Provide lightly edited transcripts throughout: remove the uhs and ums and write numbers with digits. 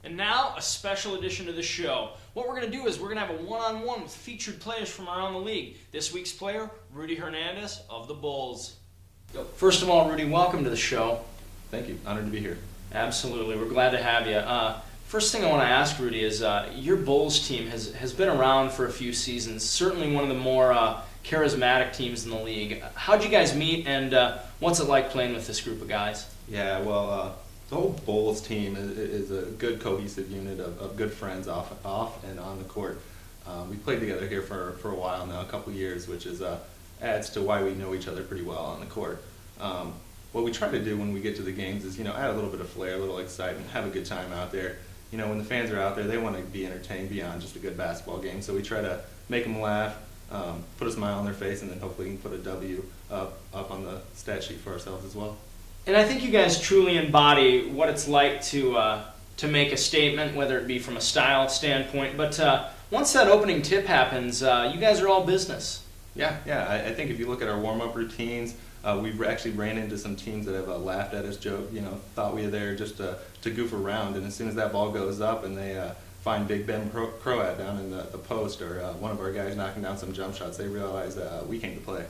And now, a special edition of the show. What we're going to do is we're going to have a one-on-one with featured players from around the league. This week's player, Rudy Hernandez of the Bulls. First of all, Rudy, welcome to the show. Thank you. Honored to be here. Absolutely. We're glad to have you. First thing I want to ask, Rudy, is your Bulls team has been around for a few seasons, certainly one of the more charismatic teams in the league. How'd you guys meet, and what's it like playing with this group of guys? Yeah, well, the whole Bulls team is a good cohesive unit of good friends off and on the court. We played together here for a while now, a couple years, which is adds to why we know each other pretty well on the court. What we try to do when we get to the games is, add a little bit of flair, a little excitement, have a good time out there. When the fans are out there, they want to be entertained beyond just a good basketball game. So we try to make them laugh, put a smile on their face, and then hopefully we can put a W up on the stat sheet for ourselves as well. And I think you guys truly embody what it's like to make a statement, whether it be from a style standpoint. But once that opening tip happens, you guys are all business. Yeah. I think if you look at our warm-up routines, we've actually ran into some teams that have laughed at us, thought we were there just to goof around. And as soon as that ball goes up and they find Big Ben Croat down in the post, or one of our guys knocking down some jump shots, they realize we came to play.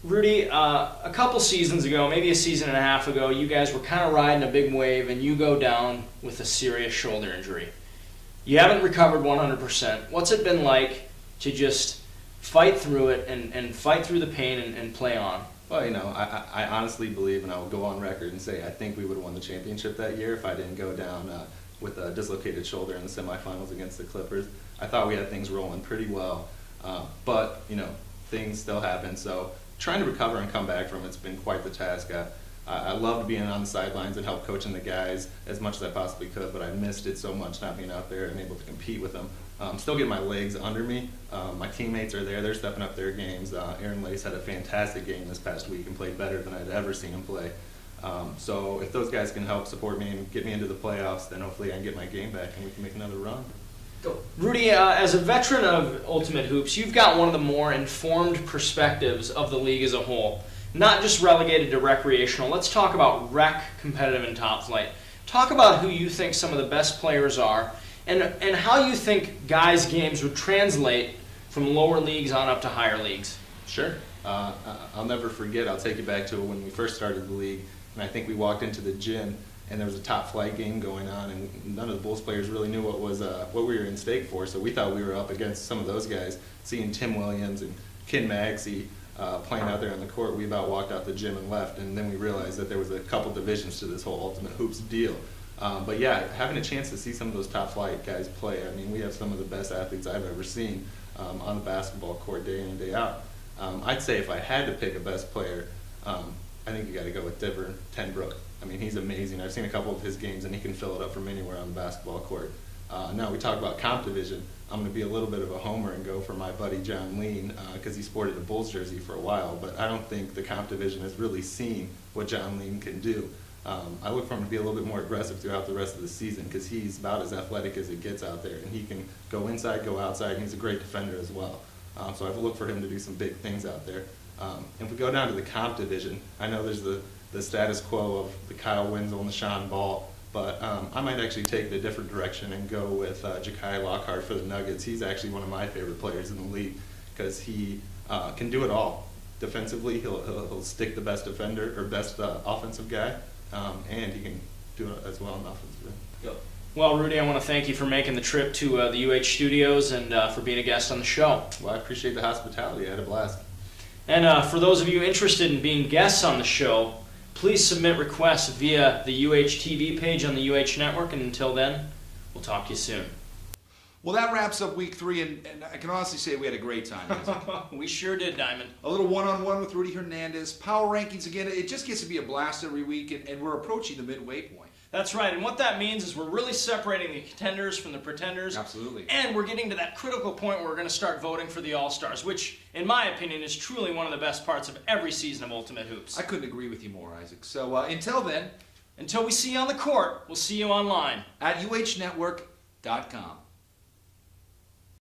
Rudy, a couple seasons ago, maybe a season and a half ago, you guys were kind of riding a big wave and you go down with a serious shoulder injury. You haven't recovered 100%. What's it been like to just fight through it and fight through the pain and play on? Well, I honestly believe, and I will go on record and say, I think we would have won the championship that year if I didn't go down with a dislocated shoulder in the semifinals against the Clippers. I thought we had things rolling pretty well, but things still happen. So trying to recover and come back from it's been quite the task. I loved being on the sidelines and help coaching the guys as much as I possibly could, but I missed it so much not being out there and able to compete with them. Still getting my legs under me. My teammates are there. They're stepping up their games. Aaron Lace had a fantastic game this past week and played better than I'd ever seen him play. So if those guys can help support me and get me into the playoffs, then hopefully I can get my game back and we can make another run. Rudy, as a veteran of Ultimate Hoops, you've got one of the more informed perspectives of the league as a whole, not just relegated to recreational. Let's talk about rec, competitive, and top flight. Talk about who you think some of the best players are and how you think guys' games would translate from lower leagues on up to higher leagues. Sure. I'll never forget. I'll take you back to when we first started the league, and I think we walked into the gym and there was a top flight game going on, and none of the Bulls players really knew what we were in stake for. So we thought we were up against some of those guys. Seeing Tim Williams and Ken Maxey playing out there on the court, we about walked out the gym and left, and then we realized that there was a couple divisions to this whole Ultimate Hoops deal. But yeah, having a chance to see some of those top flight guys play, I mean, we have some of the best athletes I've ever seen on the basketball court day in and day out. I'd say if I had to pick a best player, I think you got to go with Divern Tenbrook. I mean, he's amazing. I've seen a couple of his games, and he can fill it up from anywhere on the basketball court. Now, we talk about comp division. I'm going to be a little bit of a homer and go for my buddy John Lean because he sported a Bulls jersey for a while, but I don't think the comp division has really seen what John Lean can do. I look for him to be a little bit more aggressive throughout the rest of the season because he's about as athletic as it gets out there, and he can go inside, go outside, and he's a great defender as well. So I look for him to do some big things out there. If we go down to the comp division, I know there's the status quo of the Kyle Winslow and the Sean Ball, but I might actually take the different direction and go with Ja'Kai Lockhart for the Nuggets. He's actually one of my favorite players in the league because he can do it all. Defensively, he'll stick the best defender or best offensive guy, and he can do it as well on offensive end. Well, Rudy, I want to thank you for making the trip to the UH studios and for being a guest on the show. Well, I appreciate the hospitality. I had a blast. And for those of you interested in being guests on the show, please submit requests via the UH TV page on the UH network, and until then, we'll talk to you soon. Well, that wraps up week 3, and I can honestly say we had a great time. We sure did, Diamond. A little one-on-one with Rudy Hernandez. Power rankings again. It just gets to be a blast every week, and we're approaching the midway point. That's right, and what that means is we're really separating the contenders from the pretenders. Absolutely. And we're getting to that critical point where we're going to start voting for the All-Stars, which, in my opinion, is truly one of the best parts of every season of Ultimate Hoops. I couldn't agree with you more, Isaac. So until then, until we see you on the court, we'll see you online at uhnetwork.com.